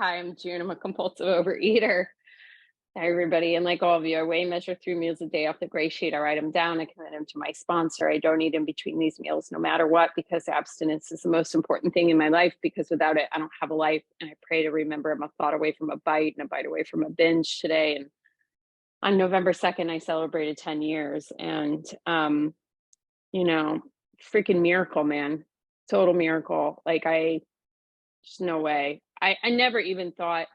Hi, I'm June. I'm a compulsive overeater. Hi, everybody. And like all of you, I weigh, measure 3 meals a day off the gray sheet. I write them down. I commit them to my sponsor. I don't eat in between these meals, no matter what, because abstinence is the most important thing in my life. Because without it, I don't have a life. And I pray to remember I'm a thought away from a bite and a bite away from a binge today. And on November 2nd, I celebrated 10 years. And, you know, freaking miracle, man. Total miracle. Just no way. I never even thought.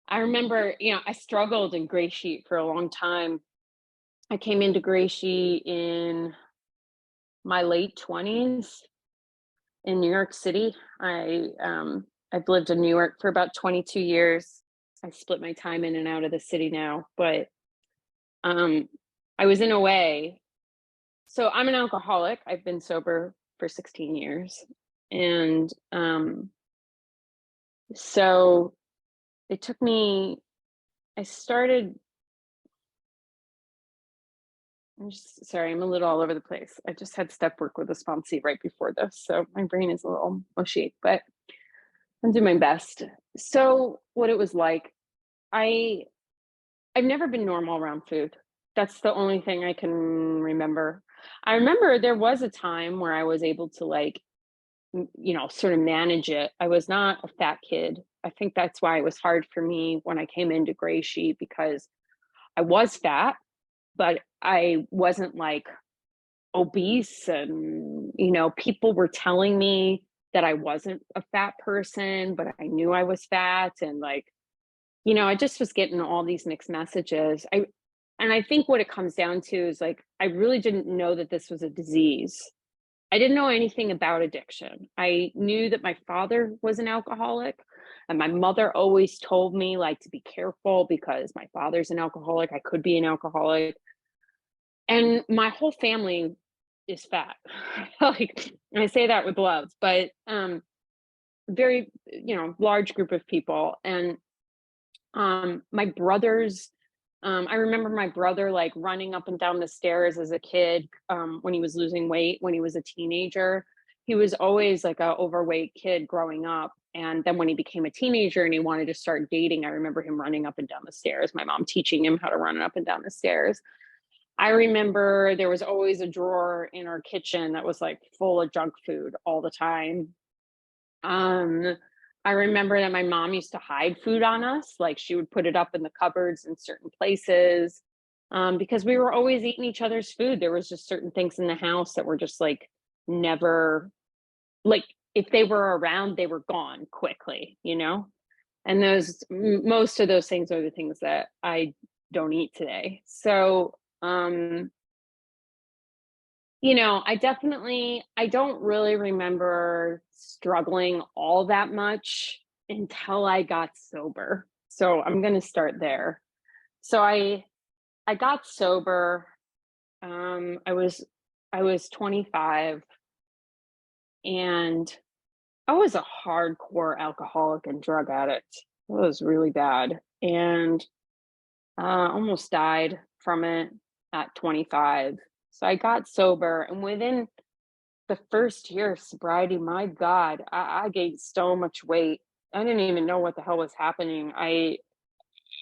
I remember, I struggled in Gray Sheet for a long time. I came into Gray Sheet in my late 20s in New York City. I've lived in New York for about 22 years. I split my time in and out of the city now, but um, I was in a way. So I'm an alcoholic. I've been sober for 16 years, and so it took me. I started I'm just sorry, I'm a little all over the place. I just had step work with a sponsee right before this, so my brain is a little mushy, but I'm doing my best. So what it was like, I I've never been normal around food. That's the only thing I can remember. I remember there was a time where I was able to sort of manage it. I was not a fat kid. I think that's why it was hard for me when I came into Gray Sheet because I was fat, but I wasn't like obese, and people were telling me that I wasn't a fat person, but I knew I was fat. And I just was getting all these mixed messages. I think what it comes down to is like I really didn't know that this was a disease. I didn't know anything about addiction. I knew that my father was an alcoholic, and my mother always told me like to be careful because my father's an alcoholic, I could be an alcoholic. And my whole family is fat. Like, and I say that with love, but very, large group of people. And my brothers, I remember my brother like running up and down the stairs as a kid when he was losing weight when he was a teenager. He was always like a overweight kid growing up. And then when he became a teenager and he wanted to start dating, I remember him running up and down the stairs, my mom teaching him how to run up and down the stairs. I remember there was always a drawer in our kitchen that was like full of junk food all the time. Um, I remember that my mom used to hide food on us, like she would put it up in the cupboards in certain places, because we were always eating each other's food. There was just certain things in the house that were just like never, like if they were around, they were gone quickly. And most of those things are the things that I don't eat today. So I don't really remember struggling all that much until I got sober. So I'm going to start there. So I got sober. I was 25, and I was a hardcore alcoholic and drug addict. It was really bad, and almost died from it at 25. So I got sober, and within the first year of sobriety, my God, I gained so much weight. I didn't even know what the hell was happening. I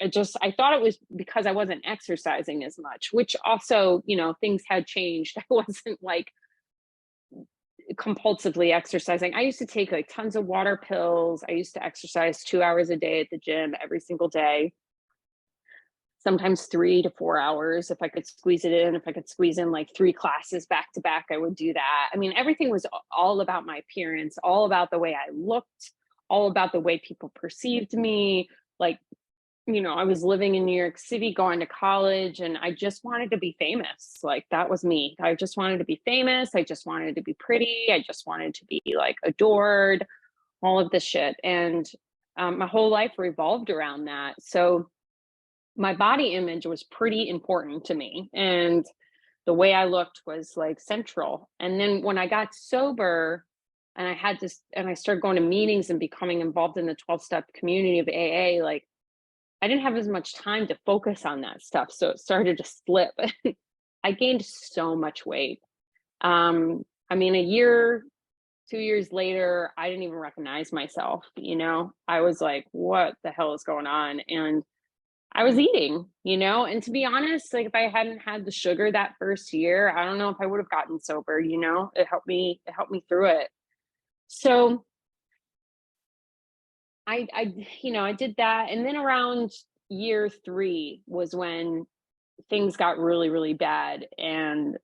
thought it was because I wasn't exercising as much, which also, things had changed. I wasn't like compulsively exercising. I used to take like tons of water pills. I used to exercise 2 hours a day at the gym every single day, sometimes 3 to 4 hours if I could squeeze it in. If I could squeeze in like 3 classes back to back, I would do that. I mean, everything was all about my appearance, all about the way I looked, all about the way people perceived me. Like, I was living in New York City, going to college, and I just wanted to be famous. Like, that was me. I just wanted to be famous. I just wanted to be pretty. I just wanted to be like adored, all of this shit. And my whole life revolved around that. So my body image was pretty important to me, and the way I looked was like central. And then when I got sober and I started going to meetings and becoming involved in the 12-step community of AA, like I didn't have as much time to focus on that stuff. So it started to slip. I gained so much weight. I mean, a year 2 years later, I didn't even recognize myself, you know? I was like, "What the hell is going on?" And I was eating, you know? And to be honest, like, if I hadn't had the sugar that first year, I don't know if I would have gotten sober, you know? It helped me through it. So, I did that, and then around year 3 was when things got really, really bad, and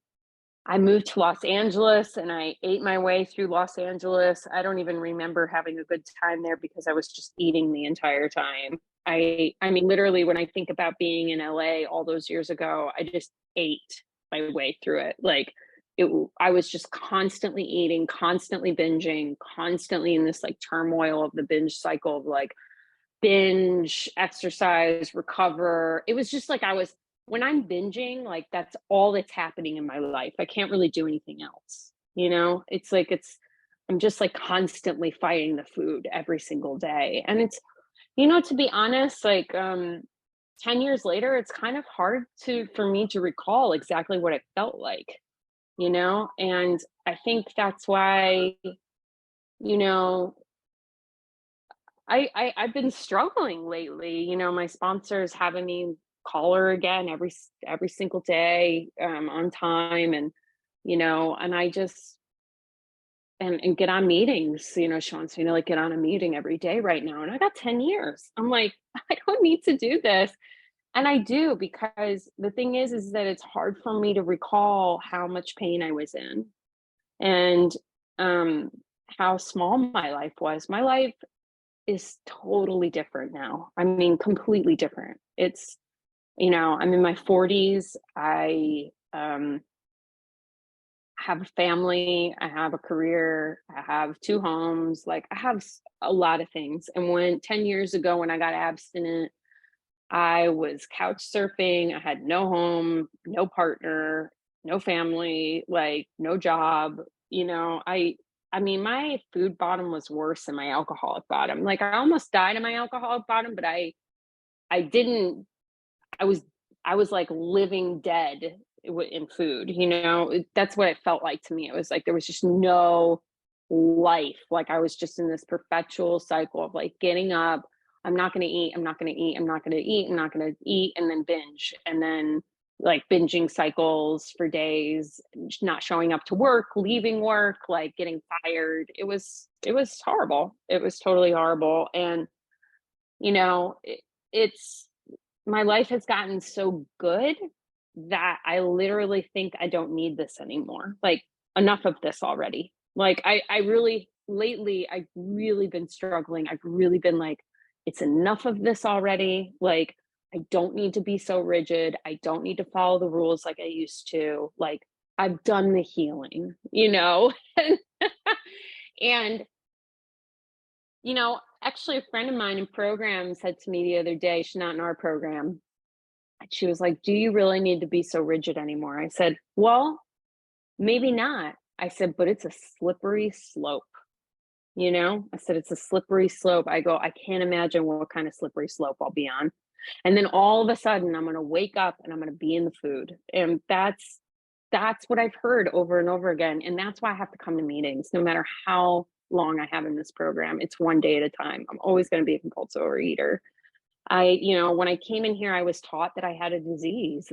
I moved to Los Angeles and I ate my way through Los Angeles. I don't even remember having a good time there because I was just eating the entire time. I mean, literally, when I think about being in LA all those years ago, I just ate my way through it. Like, I was just constantly eating, constantly binging, constantly in this like turmoil of the binge cycle of like binge, exercise, recover. It was just like when I'm binging, like that's all that's happening in my life. I can't really do anything else. You know, it's like I'm just like constantly fighting the food every single day. And to be honest, like 10 years later, it's kind of hard for me to recall exactly what it felt like, you know? And I think that's why, you know, I've been struggling lately. My sponsor's having me call her again every single day, on time, and I just and get on meetings. She wants me to like get on a meeting every day right now, and I got 10 years. I'm like, I don't need to do this, and I do because the thing is that it's hard for me to recall how much pain I was in, and um, how small my life was. My life is totally different now. I mean, completely different. I'm in my 40s. I have a family, I have a career, I have 2 homes, like I have a lot of things. And when 10 years ago, when I got abstinent, I was couch surfing. I had no home, no partner, no family, like no job. I mean, my food bottom was worse than my alcoholic bottom. Like I almost died of my alcoholic bottom, but I didn't. I was I was like living dead in food. That's what it felt like to me. It was like there was just no life. Like I was just in this perpetual cycle of like getting up. I'm not going to eat. I'm not going to eat. I'm not going to eat. I'm not going to eat, and then binge, and then like binging cycles for days, not showing up to work, leaving work, like getting fired. It was horrible. It was totally horrible, and it's my life has gotten so good that I literally think I don't need this anymore. Like, enough of this already. Like, I really, lately, I've really been struggling. I've really been like, it's enough of this already. Like, I don't need to be so rigid. I don't need to follow the rules like I used to. Like, I've done the healing, and actually, a friend of mine in program said to me the other day, she's not in our program, and she was like, "Do you really need to be so rigid anymore?" I said, "Well, maybe not." I said, "But it's a slippery slope." I said, "It's a slippery slope." I go, "I can't imagine what kind of slippery slope I'll be on." And then all of a sudden, I'm going to wake up and I'm going to be in the food. And that's what I've heard over and over again. And that's why I have to come to meetings, no matter how long I have in this program. It's one day at a time. I'm always going to be a compulsive overeater. When I came in here, I was taught that I had a disease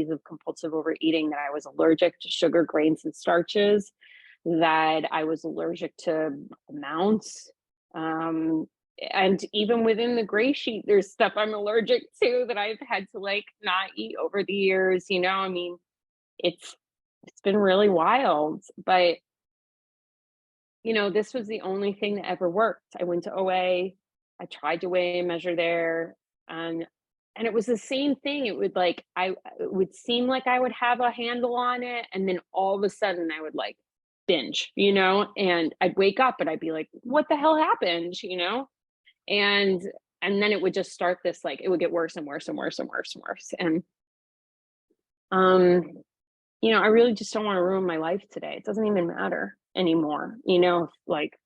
of compulsive overeating, that I was allergic to sugar, grains, and starches, that I was allergic to amounts. And even within the gray sheet, there's stuff I'm allergic to that I've had to like not eat over the years. I mean, it's it's been really wild, but this was the only thing that ever worked. I went to OA. I tried to weigh and measure there, and it was the same thing. It would seem like I would have a handle on it, and then all of a sudden I would like binge, and I'd wake up and I'd be like, "What the hell happened?" And then it would just start this, like it would get worse and worse and worse and worse and worse. And um I really just don't want to ruin my life today. It doesn't even matter anymore. Like,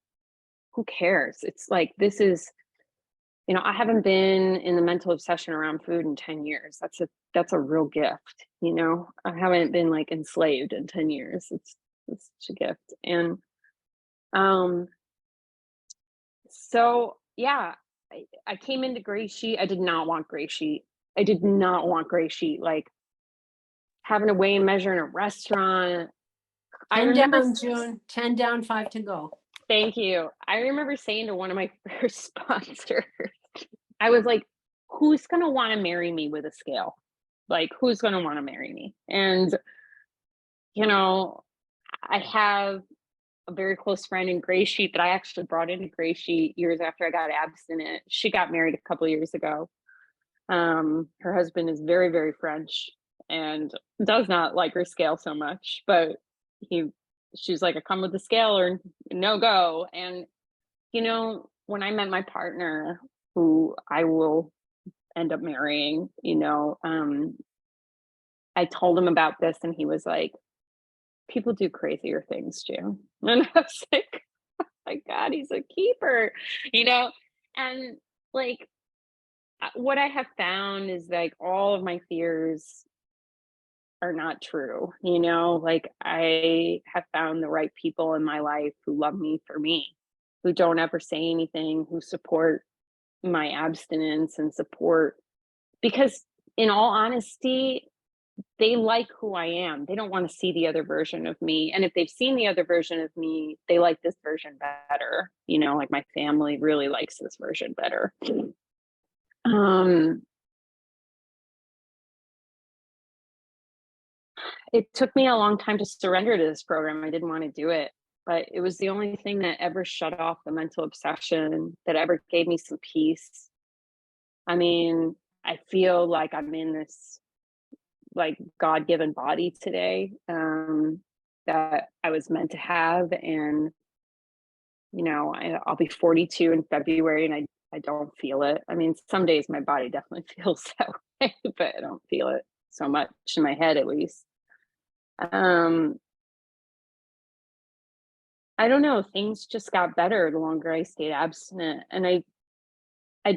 who cares? It's like, I haven't been in the mental obsession around food in 10 years. That's a real gift. I haven't been like enslaved in 10 years. It's such a gift. And Um, so yeah, I came into Gray Sheet. I did not want Gray Sheet. I did not want Gray Sheet. Like having to weigh and measure in a restaurant. I 10 remember, down, June. 10 down, 5 to go. thank you. I remember saying to one of my first sponsors, I was like, who's going to want to marry me with a scale? Like, who's going to want to marry me? And, you know, I have a very close friend in Gray Sheet that I actually brought into Gray Sheet years after I got abstinent. She got married a couple of years ago. Her husband is very, very French and does not like her scale so much, but she's like, I come with the scale or no go. And, when I met my partner, who I will end up marrying, I told him about this and he was like, people do crazier things too. And I was like, oh my God, he's a keeper, you know? And like, what I have found is like all of my fears are not true, like I have found the right people in my life who love me for me, who don't ever say anything, who support my abstinence and support, because in all honesty, they like who I am. They don't want to see the other version of me. And if they've seen the other version of me, they like this version better. Like my family really likes this version better. Um, it took me a long time to surrender to this program. I didn't want to do it, but it was the only thing that ever shut off the mental obsession, that ever gave me some peace. I mean, I feel like I'm in this like God-given body today, that I was meant to have. And, I'll be 42 in February and I don't feel it. I mean, some days my body definitely feels that way, but I don't feel it so much in my head, at least. I don't know, things just got better the longer I stayed abstinent. And I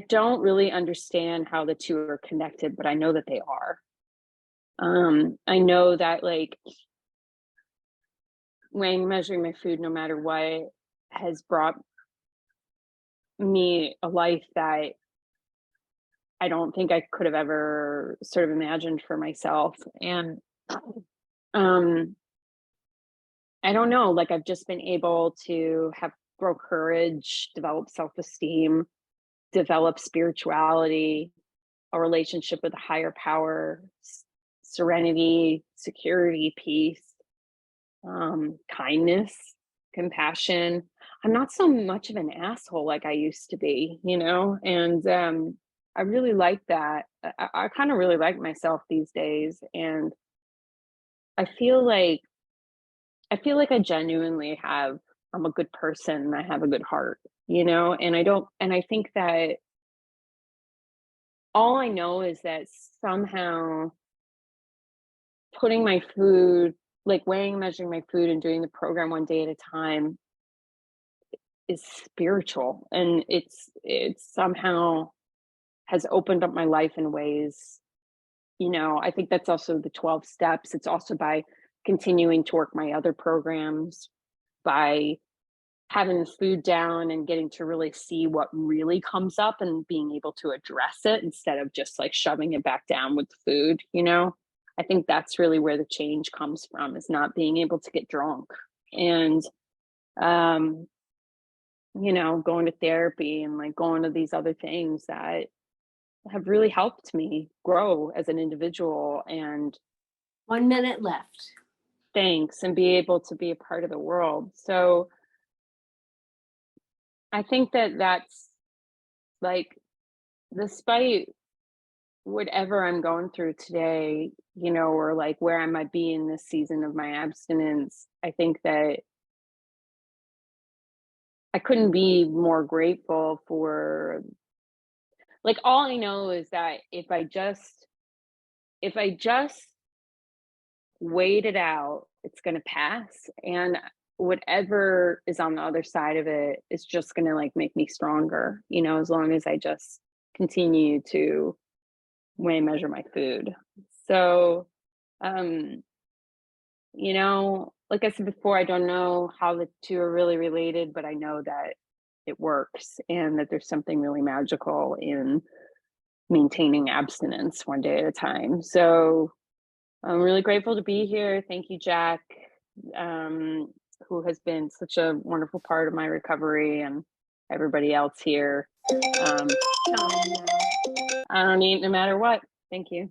don't really understand how the two are connected, but I know that they are. I know that like weighing, measuring my food, no matter what, has brought me a life that I don't think I could have ever sort of imagined for myself. And um, I don't know, like I've just been able to grow courage, develop self-esteem, develop spirituality, a relationship with a higher power, serenity, security, peace, kindness, compassion. I'm not so much of an asshole like I used to be, and I really like that. I kind of really like myself these days, and I feel like I genuinely I'm a good person. I have a good heart, and I think that all I know is that somehow putting my food, like weighing, measuring my food and doing the program one day at a time is spiritual, and it's somehow has opened up my life in ways, I think that's also the 12 steps. It's also by continuing to work my other programs, by having the food down and getting to really see what really comes up and being able to address it instead of just like shoving it back down with the food, I think that's really where the change comes from, is not being able to get drunk. And um going to therapy and like going to these other things that have really helped me grow as an individual. And 1 minute left. thanks, and be able to be a part of the world. So I think that that's like, despite whatever I'm going through today, or like where I might be in this season of my abstinence, I think that I couldn't be more grateful for, like, all I know is that if I just wait it out, it's going to pass. And whatever is on the other side of it is just going to like make me stronger, as long as I just continue to weigh and measure my food. So, um, like I said before, I don't know how the two are really related, but I know that it works and that there's something really magical in maintaining abstinence one day at a time. So I'm really grateful to be here. Thank you, Jack, who has been such a wonderful part of my recovery, and everybody else here. Tell 'em, I don't eat no matter what. Thank you.